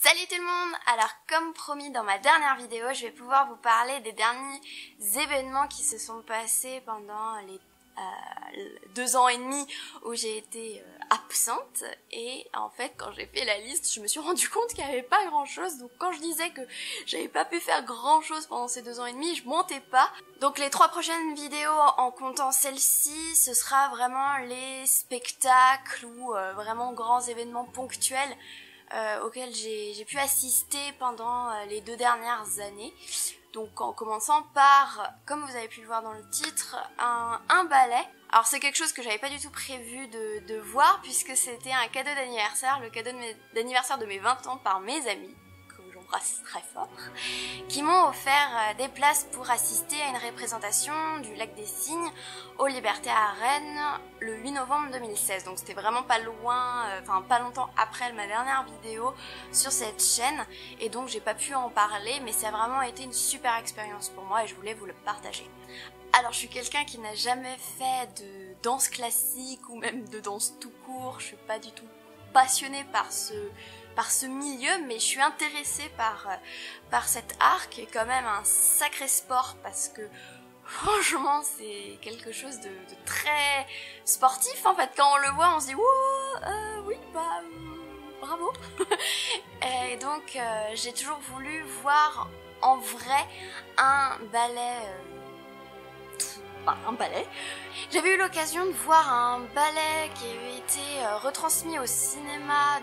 Salut tout le monde! Alors comme promis dans ma dernière vidéo, je vais pouvoir vous parler des derniers événements qui se sont passés pendant les 2 ans et demi où j'ai été absente. Et en fait quand j'ai fait la liste, je me suis rendu compte qu'il n'y avait pas grand chose. Donc quand je disais que j'avais pas pu faire grand chose pendant ces 2 ans et demi, je mentais pas. Donc les 3 prochaines vidéos, en comptant celle-ci, ce sera vraiment les spectacles ou vraiment grands événements ponctuels auxquels j'ai pu assister pendant les 2 dernières années. Donc en commençant par, comme vous avez pu le voir dans le titre, un ballet. Alors c'est quelque chose que j'avais pas du tout prévu de voir puisque c'était un cadeau d'anniversaire, le cadeau d'anniversaire de mes 20 ans par mes amis, que j'embrasse très fort, qui m'ont offert des places pour assister à une représentation du Lac des Cygnes aux Libertés à Rennes le 8 novembre 2016. Donc c'était vraiment pas loin, pas longtemps après ma dernière vidéo sur cette chaîne, et donc j'ai pas pu en parler, mais ça a vraiment été une super expérience pour moi et je voulais vous le partager. Alors je suis quelqu'un qui n'a jamais fait de danse classique ou même de danse tout court, je suis pas du tout passionnée par ce milieu, mais je suis intéressée par cet art qui est quand même un sacré sport parce que franchement c'est quelque chose de très sportif en fait. Quand on le voit on se dit oui bah bravo. Et donc j'ai toujours voulu voir en vrai un ballet. J'avais eu l'occasion de voir un ballet qui avait été retransmis au cinéma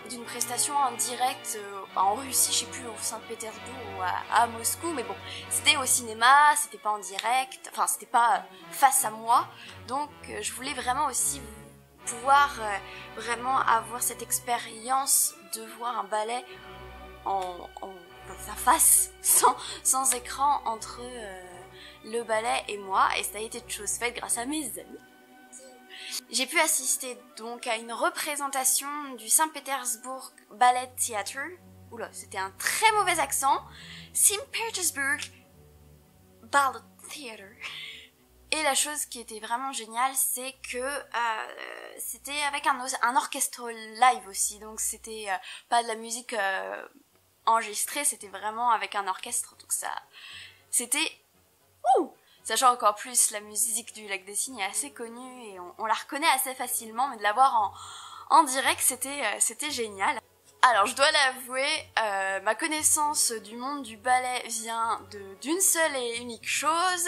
d'une prestation en direct en Russie, je sais plus, au Saint-Pétersbourg ou à Moscou, mais bon, c'était au cinéma, c'était pas en direct, enfin c'était pas face à moi, donc je voulais vraiment aussi pouvoir vraiment avoir cette expérience de voir un ballet en face à face, sans écran entre le ballet et moi, et ça a été de chose faite grâce à mes amis. J'ai pu assister donc à une représentation du Saint-Pétersbourg Ballet Theatre. Oula, c'était un très mauvais accent. Saint-Pétersbourg Ballet Theatre. Et la chose qui était vraiment géniale, c'est que c'était avec un orchestre live aussi. Donc c'était pas de la musique enregistrée, c'était vraiment avec un orchestre. Donc ça, c'était sachant encore plus la musique du Lac des Cygnes est assez connue et on la reconnaît assez facilement, mais de la voir en direct c'était génial. Alors je dois l'avouer, ma connaissance du monde du ballet vient d'une seule et unique chose,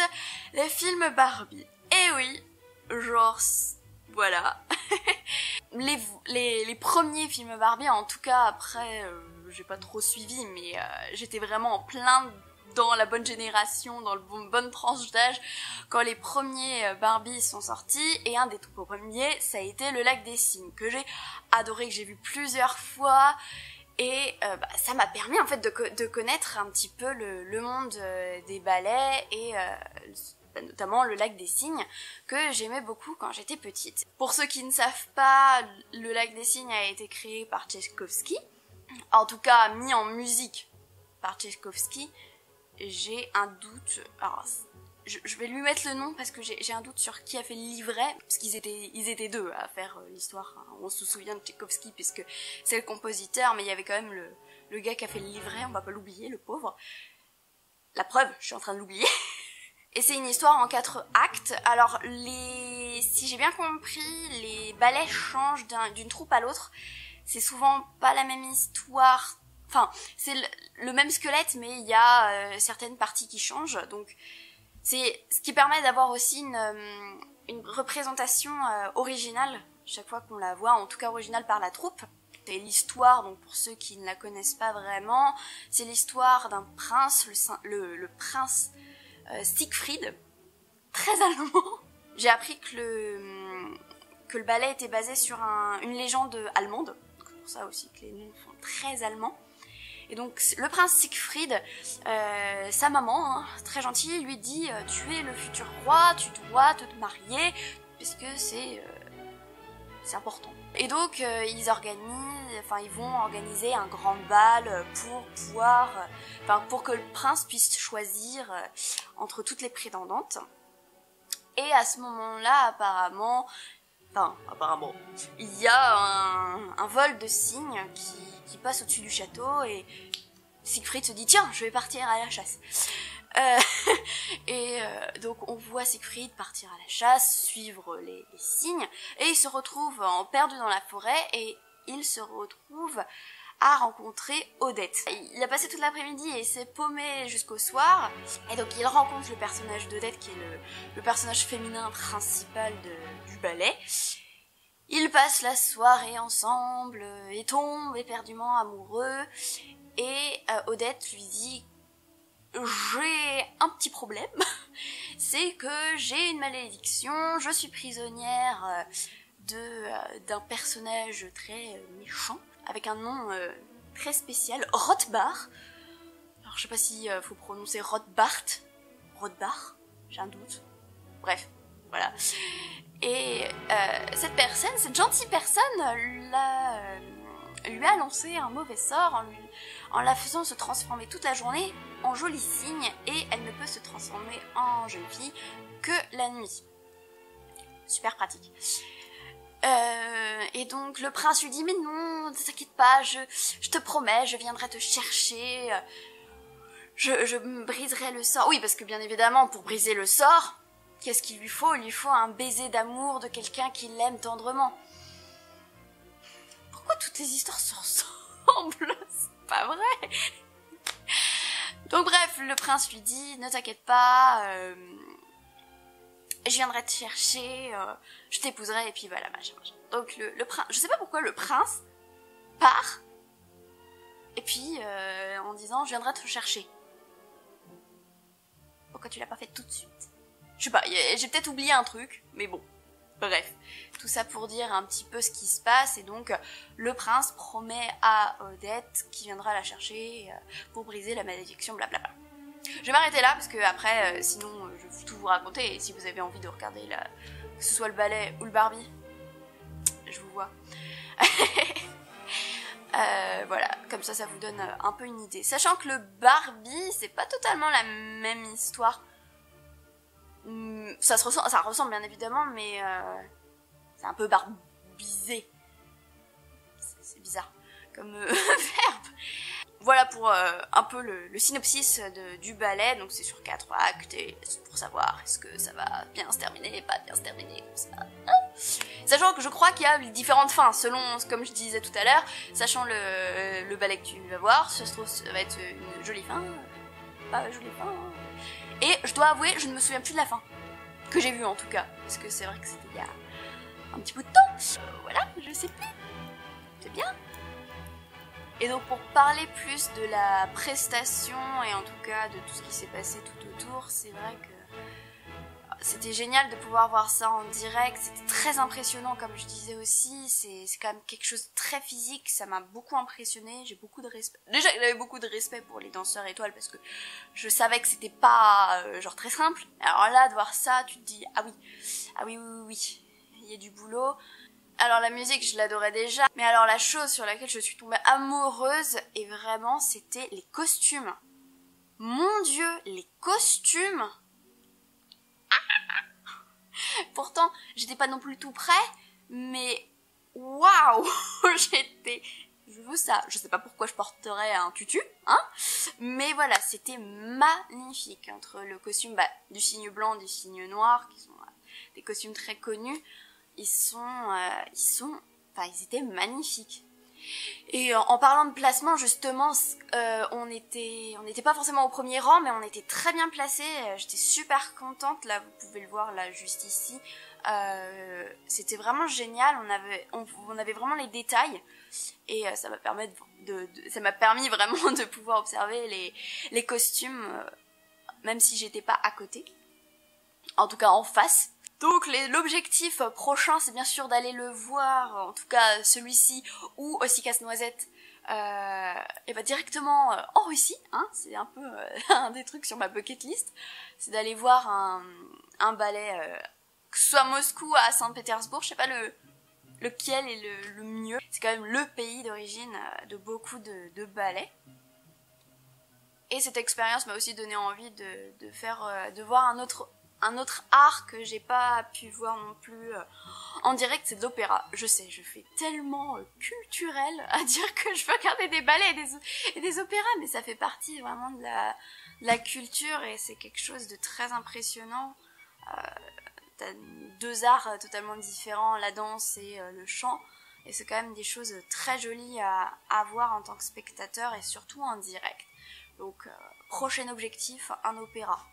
les films Barbie. Et oui, genre voilà. les premiers films Barbie, en tout cas après j'ai pas trop suivi, mais j'étais vraiment en plein dans la bonne génération, dans la bonne tranche d'âge, quand les premiers Barbie sont sortis, et un des tout premiers, ça a été le Lac des Cygnes, que j'ai adoré, que j'ai vu plusieurs fois, et ça m'a permis en fait de connaître un petit peu le monde des ballets, et notamment le Lac des Cygnes, que j'aimais beaucoup quand j'étais petite. Pour ceux qui ne savent pas, le Lac des Cygnes a été créé par Tchaïkovski, en tout cas mis en musique par Tchaïkovski. J'ai un doute, alors je vais lui mettre le nom parce que j'ai un doute sur qui a fait le livret, parce qu'ils étaient 2 à faire l'histoire, on se souvient de Tchaïkovski puisque c'est le compositeur, mais il y avait quand même le gars qui a fait le livret, on va pas l'oublier, le pauvre. La preuve, je suis en train de l'oublier. Et c'est une histoire en 4 actes, alors si j'ai bien compris, les ballets changent d'une troupe à l'autre, c'est souvent pas la même histoire. Enfin, c'est le même squelette, mais il y a certaines parties qui changent, donc c'est ce qui permet d'avoir aussi une représentation originale, chaque fois qu'on la voit, en tout cas originale par la troupe. C'est l'histoire, donc pour ceux qui ne la connaissent pas vraiment, c'est l'histoire d'un prince, le prince Siegfried, très allemand. J'ai appris que le ballet était basé sur une légende allemande, c'est pour ça aussi que les noms sont très allemands. Et donc le prince Siegfried, sa maman, très gentille, lui dit tu es le futur roi, tu dois te marier, puisque c'est important. Et donc ils vont organiser un grand bal pour que le prince puisse choisir entre toutes les prétendantes. Et à ce moment-là, apparemment, Enfin, apparemment. Il y a un vol de cygnes qui passe au-dessus du château et Siegfried se dit tiens, je vais partir à la chasse. Donc on voit Siegfried partir à la chasse, suivre les cygnes, et il se retrouve perdu dans la forêt et il se retrouve à rencontrer Odette. Il a passé toute l'après-midi et s'est paumé jusqu'au soir, et donc il rencontre le personnage d'Odette qui est le personnage féminin principal du ballet. Ils passent la soirée ensemble et tombent éperdument amoureux, et Odette lui dit j'ai un petit problème, c'est que j'ai une malédiction, je suis prisonnière d'un personnage très méchant, avec un nom très spécial, Rothbart. Alors je sais pas si faut prononcer Rothbart, j'ai un doute. Bref, voilà. Et cette gentille personne lui a lancé un mauvais sort en la faisant se transformer toute la journée en joli cygne, et elle ne peut se transformer en jeune fille que la nuit. Super pratique. Et donc le prince lui dit mais non, ne t'inquiète pas, je te promets, je viendrai te chercher, je briserai le sort. Oui, parce que bien évidemment, pour briser le sort, qu'est-ce qu'il lui faut? Il lui faut un baiser d'amour de quelqu'un qui l'aime tendrement. Pourquoi toutes les histoires se ressemblent? C'est pas vrai. Donc bref, le prince lui dit ne t'inquiète pas, je viendrai te chercher, je t'épouserai, et puis voilà, machin. Donc le prince, je sais pas pourquoi le prince part, et puis en disant je viendrai te chercher. Pourquoi tu l'as pas fait tout de suite? Je sais pas, j'ai peut-être oublié un truc, mais bon. Bref, tout ça pour dire un petit peu ce qui se passe, et donc le prince promet à Odette qu'il viendra la chercher pour briser la malédiction, blablabla. Je vais m'arrêter là, parce que après, sinon je vais tout vous raconter, et si vous avez envie de regarder que ce soit le ballet ou le Barbie, je vous vois. Voilà, comme ça vous donne un peu une idée. Sachant que le Barbie, c'est pas totalement la même histoire. Ça ressemble bien évidemment, mais c'est un peu barbisé. C'est bizarre comme verbe. Voilà pour un peu le synopsis du ballet. Donc c'est sur 4 actes, et pour savoir est-ce que ça va bien se terminer, pas bien se terminer, on sait pas. Sachant que je crois qu'il y a différentes fins, selon, comme je disais tout à l'heure, sachant le ballet que tu vas voir, ça se trouve ça va être une jolie fin, pas jolie fin. Et je dois avouer, je ne me souviens plus de la fin. Que j'ai vue en tout cas. Parce que c'est vrai que c'était il y a un petit bout de temps. Voilà, je sais plus. C'est bien. Et donc pour parler plus de la prestation, et en tout cas de tout ce qui s'est passé tout autour, c'est vrai que c'était génial de pouvoir voir ça en direct. C'était très impressionnant, comme je disais aussi. C'est quand même quelque chose de très physique. Ça m'a beaucoup impressionné. J'ai beaucoup de respect. Déjà, j'avais beaucoup de respect pour les danseurs étoiles, parce que je savais que c'était pas genre très simple. Alors là, de voir ça, tu te dis ah oui, il y a du boulot. Alors la musique, je l'adorais déjà. Mais alors la chose sur laquelle je suis tombée amoureuse, et vraiment, c'était les costumes. Mon Dieu, les costumes. Pourtant, j'étais pas non plus tout près, mais waouh, je veux ça. Je sais pas pourquoi je porterais un tutu, hein, mais voilà, c'était magnifique. Entre le costume du cygne blanc, du cygne noir, qui sont des costumes très connus, ils étaient magnifiques. Et en parlant de placement, justement, on n'était pas forcément au premier rang, mais on était très bien placés. J'étais super contente. Là, vous pouvez le voir là juste ici. C'était vraiment génial. On avait vraiment les détails, et ça m'a permis vraiment de pouvoir observer les costumes, même si j'étais pas à côté. En tout cas, en face. Donc l'objectif prochain, c'est bien sûr d'aller le voir, en tout cas celui-ci, ou aussi Casse-Noisette, et directement en Russie, hein, c'est un peu un des trucs sur ma bucket list, c'est d'aller voir un ballet, que ce soit à Moscou, à Saint-Pétersbourg, je sais pas lequel est le mieux. C'est quand même le pays d'origine de beaucoup de ballets. Et cette expérience m'a aussi donné envie de voir un autre Un autre art que j'ai pas pu voir non plus en direct, c'est de l'opéra. Je sais, je fais tellement culturel à dire que je veux regarder des ballets et des opéras, mais ça fait partie vraiment de la culture et c'est quelque chose de très impressionnant. T'as deux arts totalement différents, la danse et le chant, et c'est quand même des choses très jolies à voir en tant que spectateur et surtout en direct. Donc, prochain objectif, un opéra.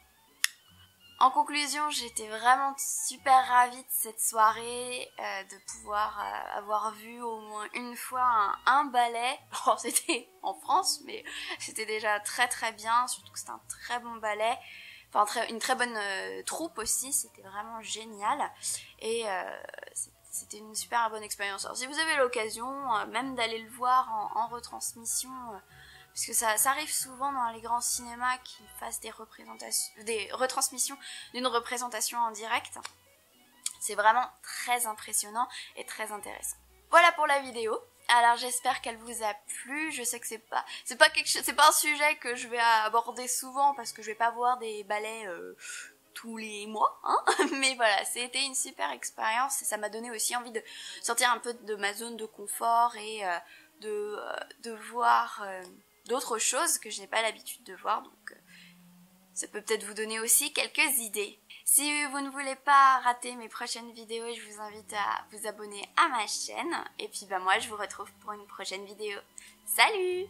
En conclusion, j'étais vraiment super ravie de cette soirée, de pouvoir avoir vu au moins une fois un ballet. Bon, c'était en France, mais c'était déjà très très bien, surtout que c'était un très bon ballet. Enfin, une très bonne troupe aussi, c'était vraiment génial. Et c'était une super bonne expérience. Alors si vous avez l'occasion, même d'aller le voir en retransmission, parce que ça arrive souvent dans les grands cinémas qu'ils fassent des retransmissions d'une représentation en direct. C'est vraiment très impressionnant et très intéressant. Voilà pour la vidéo. Alors j'espère qu'elle vous a plu. Je sais que c'est pas un sujet que je vais aborder souvent parce que je vais pas voir des ballets tous les mois, hein. Mais voilà, c'était une super expérience et ça m'a donné aussi envie de sortir un peu de ma zone de confort et de voir d'autres choses que je n'ai pas l'habitude de voir, donc ça peut peut-être vous donner aussi quelques idées. Si vous ne voulez pas rater mes prochaines vidéos, je vous invite à vous abonner à ma chaîne, et puis moi je vous retrouve pour une prochaine vidéo. Salut!